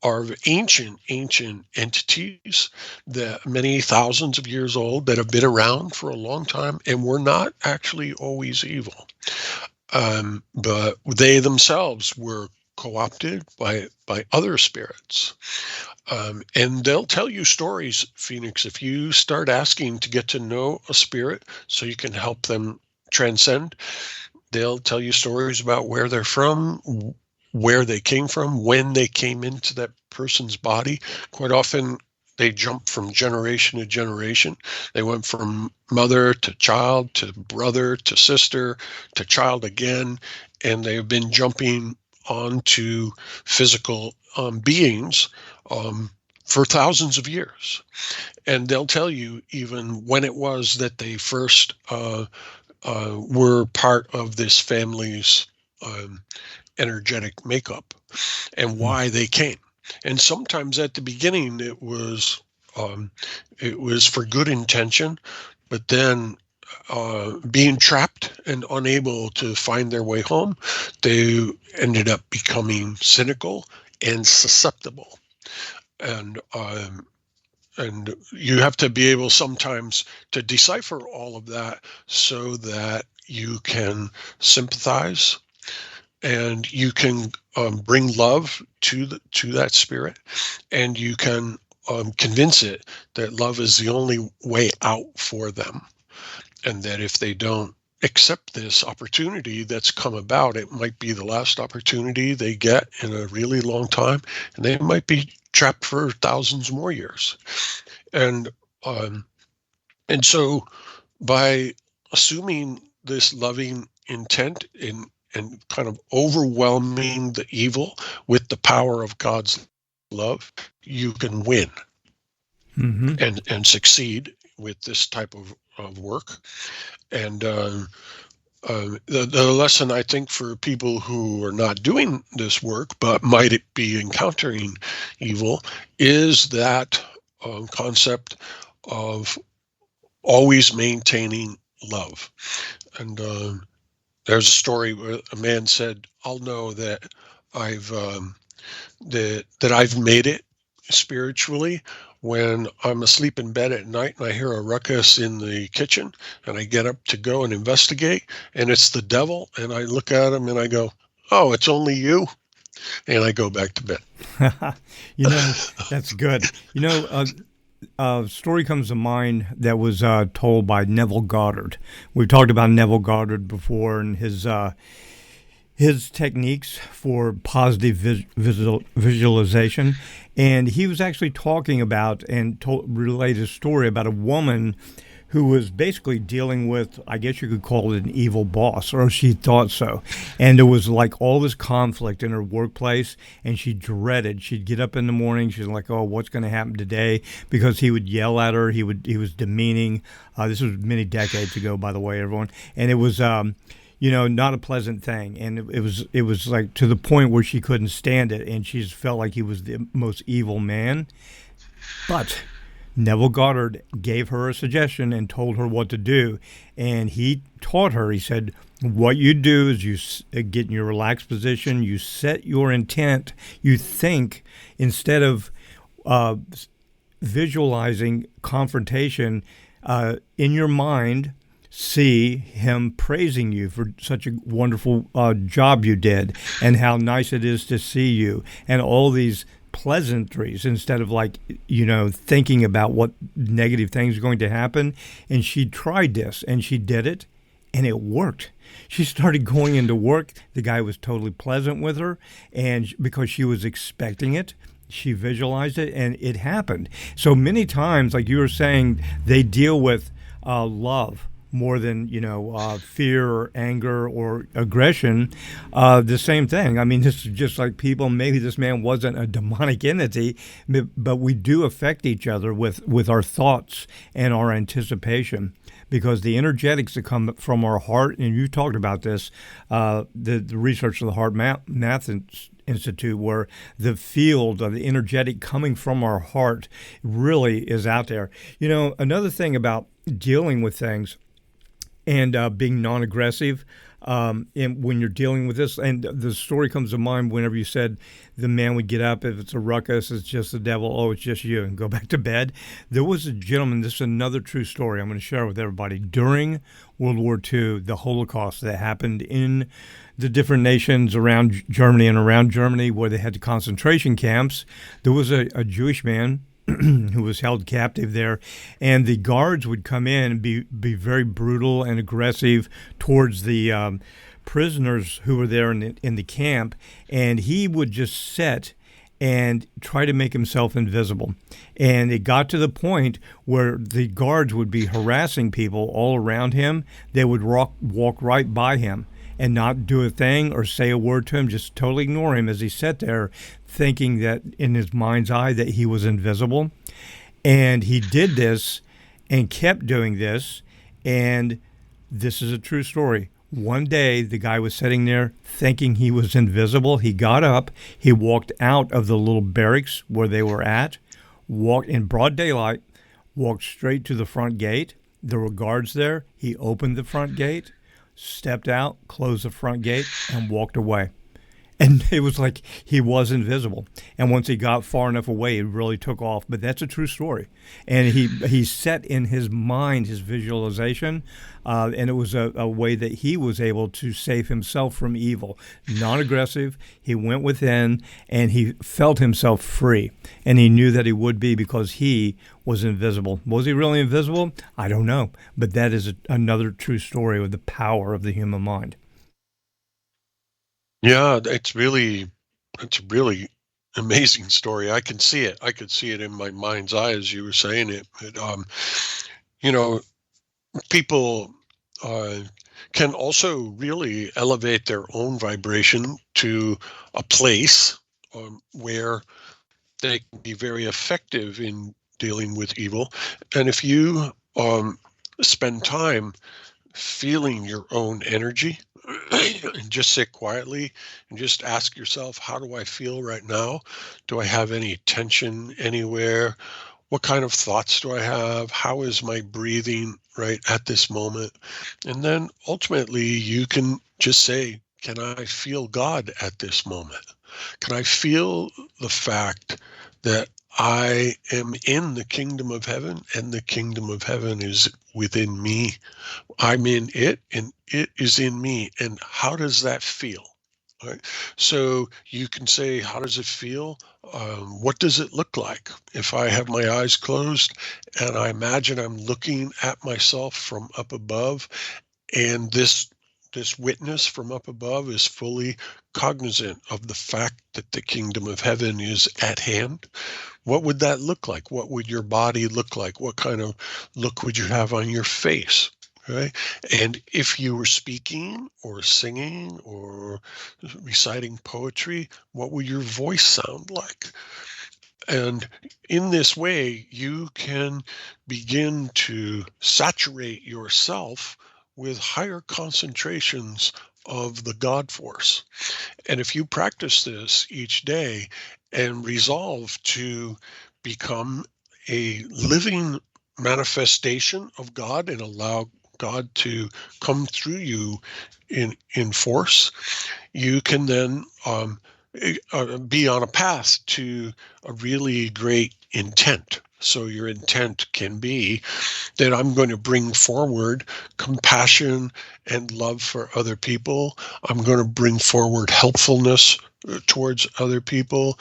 are ancient entities, that many thousands of years old, that have been around for a long time and were not actually always evil. But they themselves were co-opted by other spirits. And they'll tell you stories, Phoenix, if you start asking to get to know a spirit so you can help them transcend. They'll tell you stories about where they're from, where they came from, when they came into that person's body. Quite often, they jump from generation to generation. They went from mother to child to brother to sister to child again, and they have been jumping onto physical beings for thousands of years. And they'll tell you even when it was that they first were part of this family's energetic makeup, and why they came. And sometimes at the beginning it was for good intention, but then being trapped and unable to find their way home, they ended up becoming cynical and susceptible. And you have to be able sometimes to decipher all of that so that you can sympathize, and you can bring love to that spirit, and you can convince it that love is the only way out for them, and that if they don't accept this opportunity that's come about, it might be the last opportunity they get in a really long time, and they might be trapped for thousands more years. And so by assuming this loving intent and kind of overwhelming the evil with the power of God's love, you can win and succeed with this type of work. And the lesson, I think, for people who are not doing this work but might be encountering evil, is that concept of always maintaining love. And there's a story where a man said, "I'll know that I've made it spiritually when I'm asleep in bed at night and I hear a ruckus in the kitchen, and I get up to go and investigate, and it's the devil, and I look at him and I go, 'Oh, it's only you,' and I go back to bed." That's good. A story comes to mind that was told by Neville Goddard. We've talked about Neville Goddard before, and his techniques for positive visualization. And he was actually talking about and relayed a story about a woman who was basically dealing with, I guess you could call it an evil boss, or she thought so. And there was like all this conflict in her workplace, and she dreaded. She'd get up in the morning, she's like, "Oh, what's going to happen today?" Because he would yell at her. He was demeaning. This was many decades ago, by the way, everyone. And it was, not a pleasant thing. And it was like to the point where she couldn't stand it, and she just felt like he was the most evil man. But Neville Goddard gave her a suggestion and told her what to do. And he taught her, he said, what you do is you get in your relaxed position, you set your intent, you think, instead of visualizing confrontation in your mind, see him praising you for such a wonderful job you did, and how nice it is to see you, and all these pleasantries instead of like, thinking about what negative things are going to happen. And she tried this and she did it and it worked. She started going into work. The guy was totally pleasant with her. And because she was expecting it, she visualized it and it happened. So many times, like you were saying, they deal with love more than fear or anger or aggression. The same thing. I mean, this is just like people. Maybe this man wasn't a demonic entity, but we do affect each other with our thoughts and our anticipation, because the energetics that come from our heart, and you talked about this, the research of the Heart Math Institute, where the field of the energetic coming from our heart really is out there. Another thing about dealing with things and being non-aggressive, and when you're dealing with this, and the story comes to mind whenever you said the man would get up, if it's a ruckus, it's just the devil, oh, it's just you, and go back to bed. There was a gentleman, this is another true story I'm going to share with everybody, during World War II, the Holocaust that happened in the different nations around Germany and around Germany where they had concentration camps. There was a Jewish man who was held captive there, and the guards would come in and be very brutal and aggressive towards the prisoners who were there in the camp, and he would just sit and try to make himself invisible. And it got to the point where the guards would be harassing people all around him. They would walk right by him and not do a thing or say a word to him, just totally ignore him as he sat there thinking that in his mind's eye that he was invisible. And he did this and kept doing this. And this is a true story. One day, the guy was sitting there thinking he was invisible. He got up, he walked out of the little barracks where they were at, walked in broad daylight, walked straight to the front gate. There were guards there. He opened the front gate, stepped out, closed the front gate, and walked away. And it was like he was invisible. And once he got far enough away, it really took off. But that's a true story. And he set in his mind his visualization, and it was a way that he was able to save himself from evil. Non-aggressive, he went within, and he felt himself free. And he knew that he would be because he was invisible. Was he really invisible? I don't know. But that is another true story of the power of the human mind. Yeah, it's a really amazing story. I can see it. I could see it in my mind's eye as you were saying it. But, you know, people can also really elevate their own vibration to a place where they can be very effective in dealing with evil. And if you spend time feeling your own energy, and just sit quietly and just ask yourself, how do I feel right now? Do I have any tension anywhere? What kind of thoughts do I have? How is my breathing right at this moment? And then ultimately you can just say, can I feel God at this moment? Can I feel the fact that I am in the kingdom of heaven and the kingdom of heaven is within me? I'm in it and it is in me. And how does that feel? Right? So you can say, how does it feel? What does it look like? If I have my eyes closed and I imagine I'm looking at myself from up above, and this witness from up above is fully cognizant of the fact that the kingdom of heaven is at hand, what would that look like? What would your body look like? What kind of look would you have on your face? Right? And if you were speaking or singing or reciting poetry, what would your voice sound like? And in this way, you can begin to saturate yourself with higher concentrations of the God force. And if you practice this each day and resolve to become a living manifestation of God and allow God to come through you in force, you can then be on a path to a really great intent. So your intent can be that I'm going to bring forward compassion and love for other people. I'm going to bring forward helpfulness towards other people.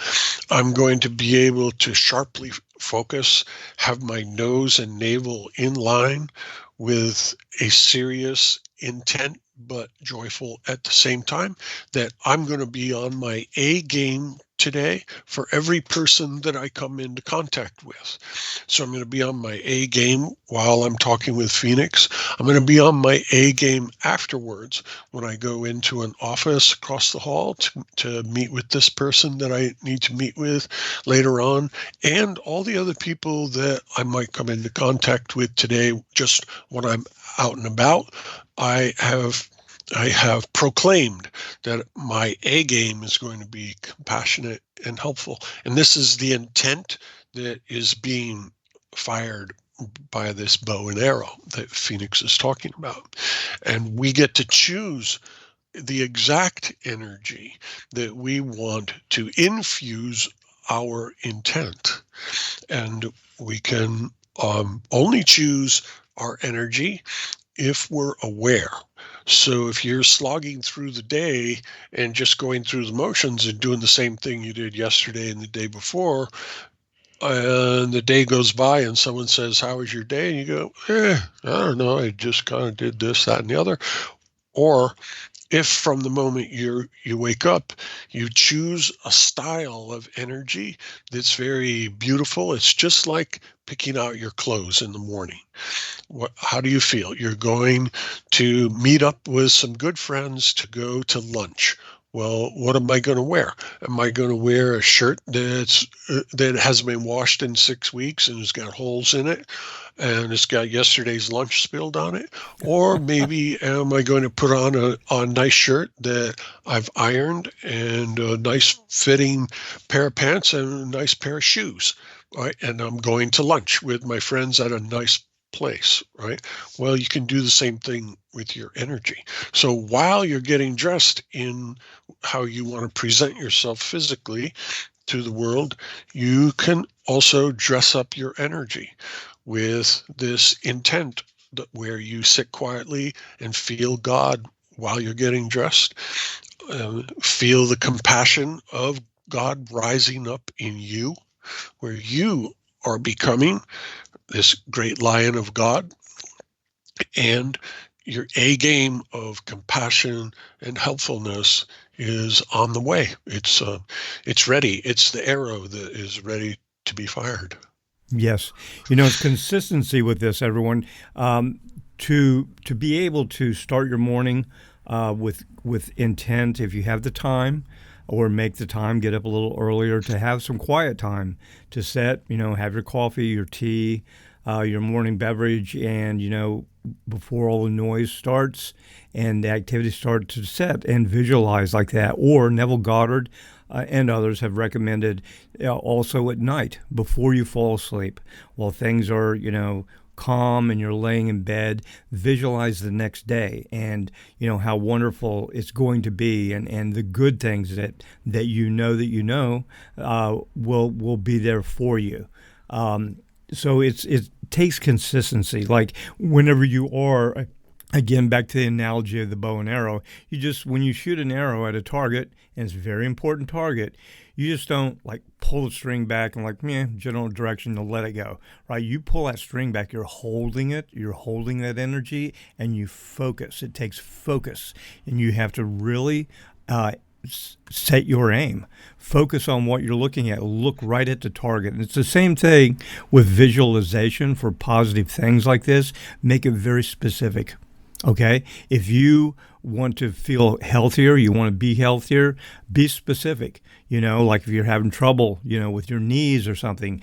I'm going to be able to sharply focus, have my nose and navel in line with a serious intent, but joyful at the same time, that I'm going to be on my A game today for every person that I come into contact with. So I'm going to be on my A game while I'm talking with Phoenix. I'm going to be on my A game afterwards when I go into an office across the hall to meet with this person that I need to meet with later on, and all the other people that I might come into contact with today just when I'm out and about. I have proclaimed that my A game is going to be compassionate and helpful. And this is the intent that is being fired by this bow and arrow that Phoenix is talking about. And we get to choose the exact energy that we want to infuse our intent. And we can only choose our energy if we're aware. So if you're slogging through the day and just going through the motions and doing the same thing you did yesterday and the day before, and the day goes by and someone says, "How was your day?" and you go, I don't know, I just kind of did this, that, and the other. Or if from the moment you wake up, you choose a style of energy that's very beautiful. It's just like picking out your clothes in the morning. How do you feel? You're going to meet up with some good friends to go to lunch. Well, what am I going to wear? Am I going to wear a shirt that hasn't been washed in 6 weeks and has got holes in it, and it's got yesterday's lunch spilled on it? Or maybe am I going to put on a nice shirt that I've ironed and a nice fitting pair of pants and a nice pair of shoes, right? And I'm going to lunch with my friends at a nice place, right? Well, you can do the same thing with your energy. So while you're getting dressed in how you want to present yourself physically to the world, you can also dress up your energy with this intent where you sit quietly and feel God while you're getting dressed. Feel the compassion of God rising up in you, where you are becoming this great lion of God, and your A game of compassion and helpfulness is on the way. It's ready. It's the arrow that is ready to be fired. Yes, it's consistency with this, everyone. To be able to start your morning with intent, if you have the time, or make the time, get up a little earlier to have some quiet time to set. Have your coffee, your tea, your morning beverage, and before all the noise starts and the activities start to set, and visualize like that. Or Neville Goddard and others have recommended also at night before you fall asleep, while things are calm and you're laying in bed, visualize the next day and how wonderful it's going to be, and the good things that will be there for you. So it takes consistency. Like whenever you are, again, back to the analogy of the bow and arrow, when you shoot an arrow at a target, and it's a very important target, you just don't like pull the string back and general direction to let it go, right? You pull that string back, you're holding that energy, and you focus. It takes focus, and you have to really set your aim. Focus on what you're looking at. Look right at the target. And it's the same thing with visualization for positive things like this. Make it very specific. Okay? If you want to feel healthier, you want to be healthier, be specific. Like if you're having trouble, with your knees or something,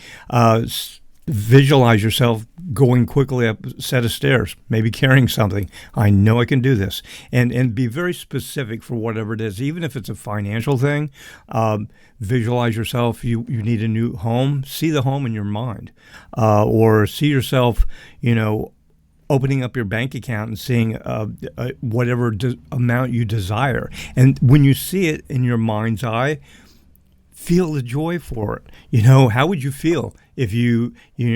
visualize yourself going quickly up a set of stairs, maybe carrying something. I know I can do this. And be very specific for whatever it is, even if it's a financial thing. Visualize yourself. You need a new home. See the home in your mind. Or see yourself, opening up your bank account and seeing whatever amount you desire. And when you see it in your mind's eye, feel the joy for it. You know, how would you feel if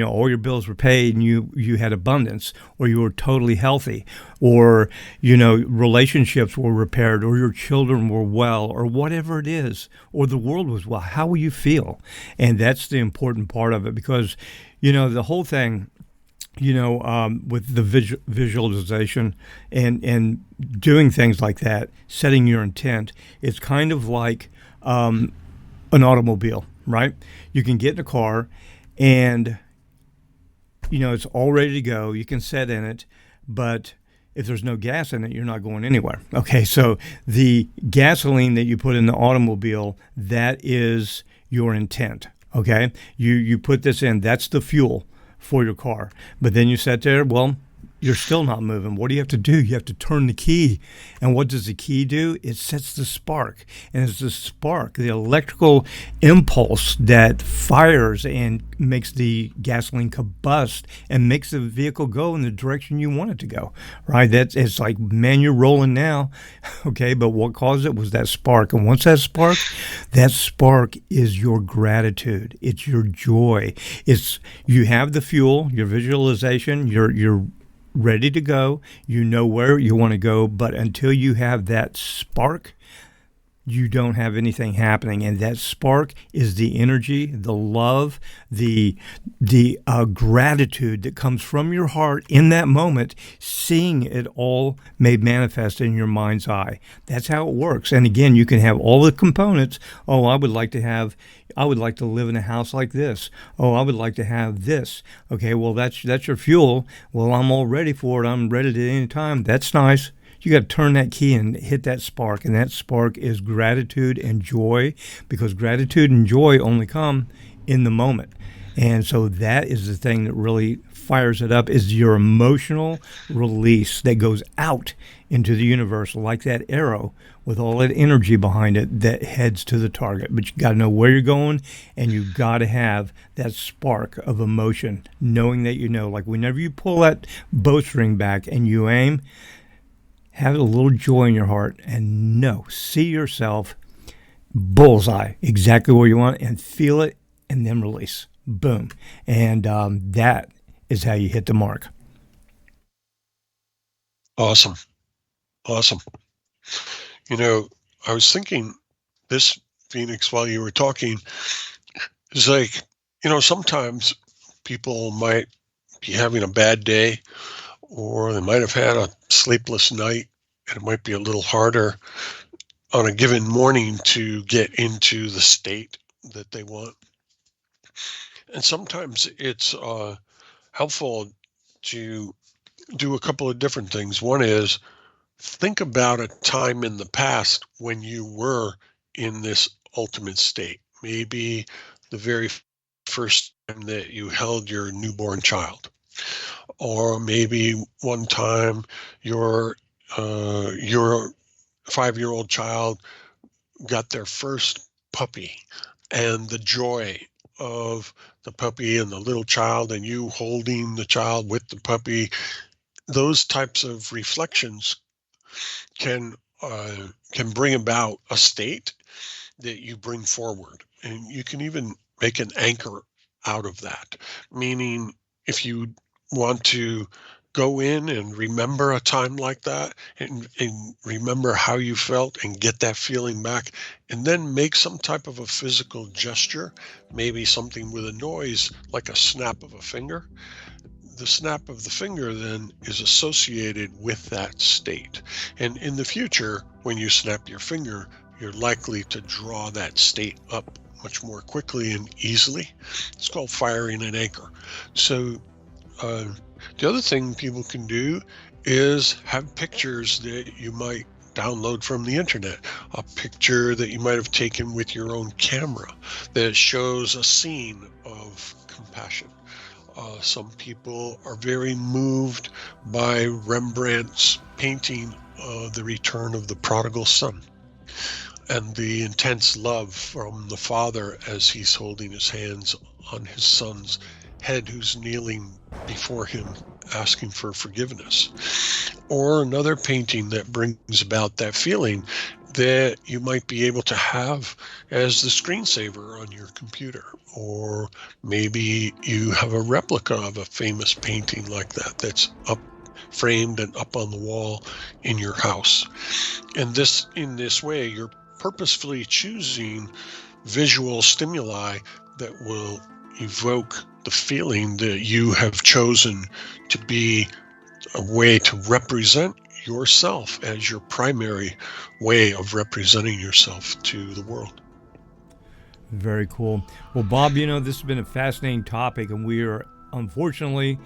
all your bills were paid and you had abundance, or you were totally healthy, or, relationships were repaired, or your children were well, or whatever it is, or the world was well? How will you feel? And that's the important part of it, because, the whole thing, with the visualization and doing things like that, setting your intent, it's kind of like an automobile, right? You can get in a car and, it's all ready to go. You can set in it, but if there's no gas in it, you're not going anywhere. Okay, so the gasoline that you put in the automobile, that is your intent, okay? You put this in, that's the fuel for your car. But then you sat there, well, you're still not moving. What do you have to do? You have to turn the key. And what does the key do? It sets the spark. And it's the spark, the electrical impulse that fires and makes the gasoline combust and makes the vehicle go in the direction you want it to go, right? It's like, man, you're rolling now. Okay, but what caused it was that spark. And once that spark is your gratitude. It's your joy. You have the fuel, your visualization, you're ready to go. You know where you want to go, but until you have that spark, you don't have anything happening. And that spark is the energy, the love, the gratitude that comes from your heart in that moment, seeing it all made manifest in your mind's eye. That's how it works. And again, you can have all the components. Oh, I would like to live in a house like this. Oh, I would like to have this. Okay, well, that's your fuel. Well, I'm all ready for it. I'm ready at any time. That's nice. You got to turn that key and hit that spark, and that spark is gratitude and joy, because gratitude and joy only come in the moment. And so that is the thing that really fires it up, is your emotional release that goes out into the universe like that arrow with all that energy behind it that heads to the target. But you got to know where you're going, and you got to have that spark of emotion, knowing that like whenever you pull that bowstring back and you aim, have a little joy in your heart and see yourself bullseye exactly where you want, and feel it, and then release. Boom. And that is how you hit the mark. Awesome. I was thinking this, Phoenix, while you were talking, is like, sometimes people might be having a bad day, or they might have had a sleepless night, and it might be a little harder on a given morning to get into the state that they want. And sometimes it's helpful to do a couple of different things. One is, think about a time in the past when you were in this ultimate state. Maybe the very first time that you held your newborn child, or maybe one time your 5-year-old child got their first puppy, and the joy of the puppy and the little child, and you holding the child with the puppy. Those types of reflections can bring about a state that you bring forward, and you can even make an anchor out of that. Meaning, if you want to go in and remember a time like that, and remember how you felt and get that feeling back, and then make some type of a physical gesture, maybe something with a noise like a snap of a finger. The snap of the finger then is associated with that state. And in the future, when you snap your finger, you're likely to draw that state up much more quickly and easily. It's called firing an anchor. So the other thing people can do is have pictures that you might download from the internet, a picture that you might have taken with your own camera that shows a scene of compassion. Some people are very moved by Rembrandt's painting, The Return of the Prodigal Son, and the intense love from the father as he's holding his hands on his son's head, who's kneeling before him asking for forgiveness. Or another painting that brings about that feeling that you might be able to have as the screensaver on your computer. Or maybe you have a replica of a famous painting like that that's up framed and up on the wall in your house. And in this way, you're purposefully choosing visual stimuli that will evoke the feeling that you have chosen to be a way to represent yourself as your primary way of representing yourself to the world. Very cool. Well, Bob, this has been a fascinating topic, and we are unfortunately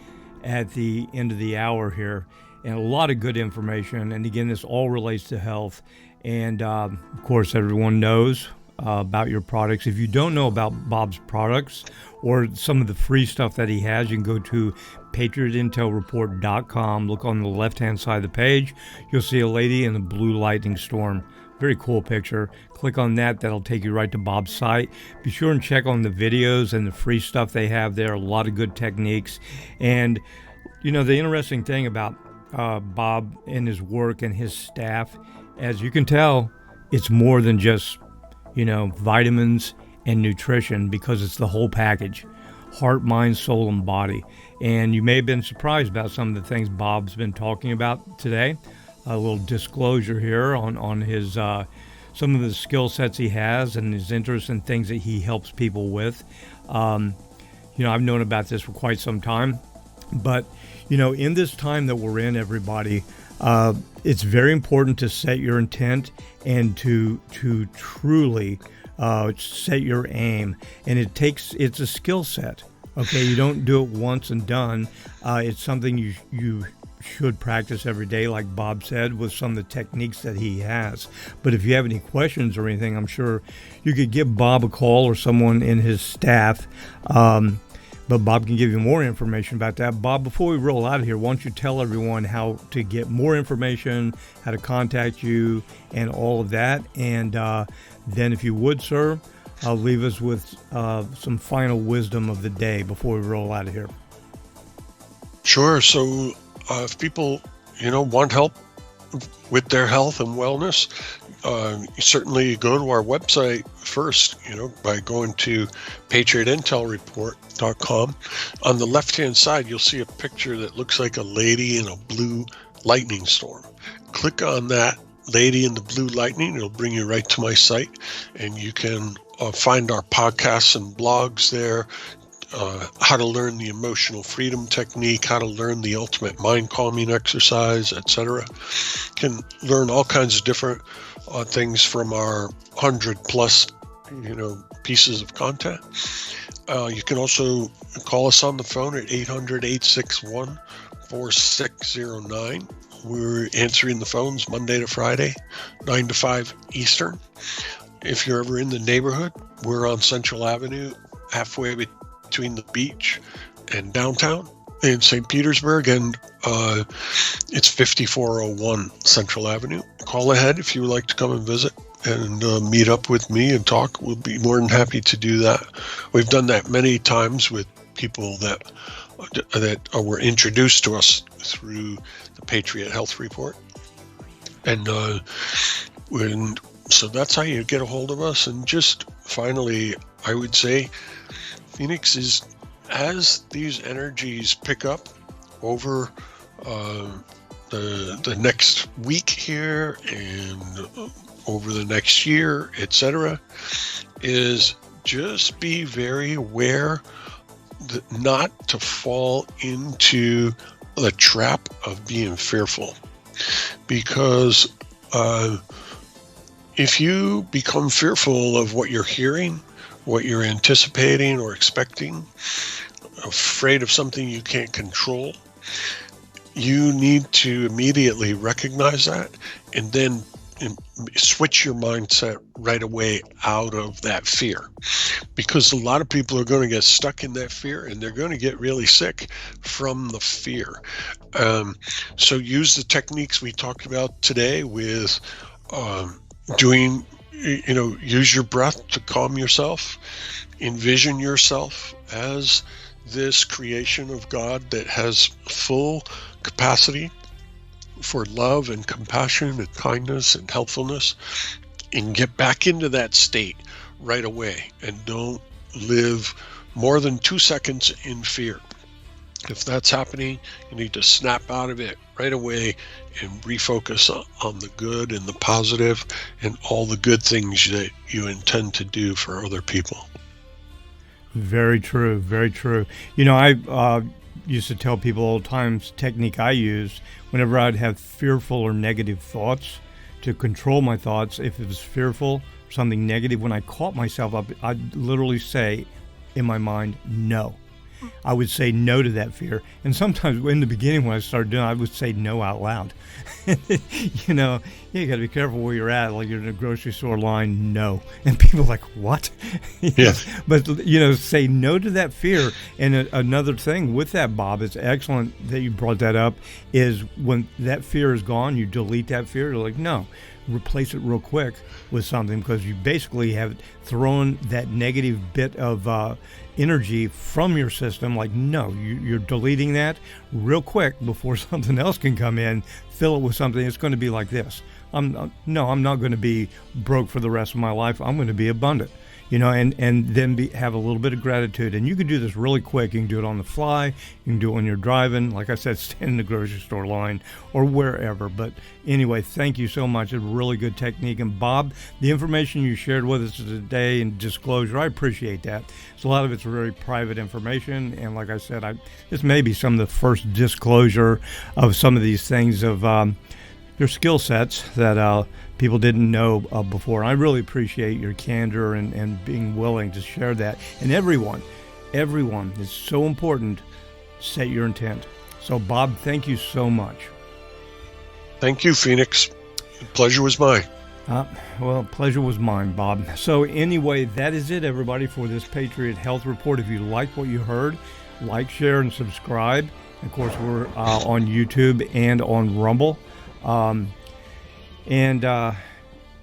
at the end of the hour here, and a lot of good information. And again, this all relates to health. And of course, everyone knows about your products. If you don't know about Bob's products or some of the free stuff that he has, you can go to patriotintelreport.com. Look on the left-hand side of the page. You'll see a lady in a blue lightning storm. Very cool picture. Click on that. That'll take you right to Bob's site. Be sure and check on the videos and the free stuff they have there. A lot of good techniques. And, the interesting thing about Bob and his work and his staff, as you can tell, it's more than just, vitamins and nutrition, because it's the whole package. Heart, mind, soul, and body. And you may have been surprised about some of the things Bob's been talking about today. A little disclosure here on his some of the skill sets he has and his interests and things that he helps people with. I've known about this for quite some time, but in this time that we're in, everybody, it's very important to set your intent and to truly set your aim. And it's a skill set. Okay, you don't do it once and done. It's something you should practice every day, like Bob said, with some of the techniques that he has. But if you have any questions or anything, I'm sure you could give Bob a call or someone in his staff. But Bob can give you more information about that. Bob, before we roll out of here, why don't you tell everyone how to get more information, how to contact you, and all of that. And then if you would, sir, leave us with some final wisdom of the day before we roll out of here. Sure. So if people, want help with their health and wellness, certainly go to our website first, by going to patriotintelreport.com. On the left-hand side, you'll see a picture that looks like a lady in a blue lightning storm. Click on that lady in the blue lightning. It'll bring you right to my site, and you can find our podcasts and blogs there. How to learn the emotional freedom technique, how to learn the ultimate mind calming exercise, etc. Can learn all kinds of different things from our 100+ pieces of content. You can also call us on the phone at 800-861-4609. We're answering the phones Monday to Friday, 9 to 5 Eastern. If you're ever in the neighborhood, we're on Central Avenue, halfway between the beach and downtown in St. Petersburg, and it's 5401 Central Avenue. Call ahead if you would like to come and visit and meet up with me and talk. We'll be more than happy to do that. We've done that many times with people that were introduced to us through the Patriot Health Report. And so that's how you get a hold of us. And just finally, I would say, Phoenix is, as these energies pick up over the next week here and over the next year, etc., is just be very aware not to fall into the trap of being fearful. Because if you become fearful of what you're hearing, what you're anticipating or expecting, afraid of something you can't control, you need to immediately recognize that and then switch your mindset right away out of that fear. Because a lot of people are going to get stuck in that fear and they're going to get really sick from the fear. So use the techniques we talked about today with use your breath to calm yourself. Envision yourself as this creation of God that has full capacity for love and compassion and kindness and helpfulness, and get back into that state right away, and don't live more than 2 seconds in fear. If that's happening, you need to snap out of it right away and refocus on the good and the positive and all the good things that you intend to do for other people. Very true. Very true. You know, I used to tell people all the time, technique I used whenever I'd have fearful or negative thoughts, to control my thoughts. If it was fearful, something negative, when I caught myself up, I'd literally say in my mind, no. I would say no to that fear. And sometimes in the beginning when I started doing it, I would say no out loud. You know, you got to be careful where you're at. Like you're in a grocery store line, no. And people are like, what? Yes. But, you know, say no to that fear. And another thing with that, Bob, it's excellent that you brought that up, is when that fear is gone, you delete that fear. You're like, no. Replace it real quick with something, because you basically have thrown that negative bit of energy from your system. Like, no, you're deleting that real quick before something else can come in. Fill it with something that's going to be like this. I'm not going to be broke for the rest of my life. I'm going to be abundant. You know, and then have a little bit of gratitude. And you can do this really quick. You can do it on the fly. You can do it when you're driving. Like I said, stand in the grocery store line or wherever. But anyway, thank you so much. It's a really good technique. And Bob, the information you shared with us today and disclosure, I appreciate that. So a lot of it's very private information. And like I said, this may be some of the first disclosure of some of these things of your skill sets that people didn't know before. And I really appreciate your candor and being willing to share that. And everyone is so important. Set your intent. So Bob, thank you so much. Thank you, Phoenix. The pleasure was mine. Well, pleasure was mine, Bob. So anyway, that is it, everybody, for this Patriot Health Report. If you liked what you heard, like, share, and subscribe. Of course, we're on YouTube and on Rumble.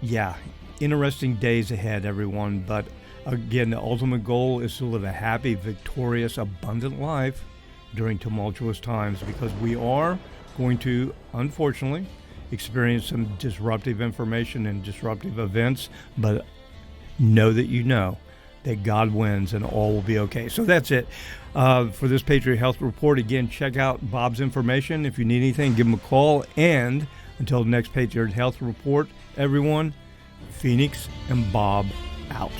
Yeah, interesting days ahead, everyone. But again, the ultimate goal is to live a happy, victorious, abundant life during tumultuous times, because we are going to, unfortunately, experience some disruptive information and disruptive events. But know that God wins and all will be okay. So that's it for this Patriot Health Report. Again, check out Bob's information. If you need anything, give him a call. And until the next Patriot Health Report, everyone, Phoenix and Bob out.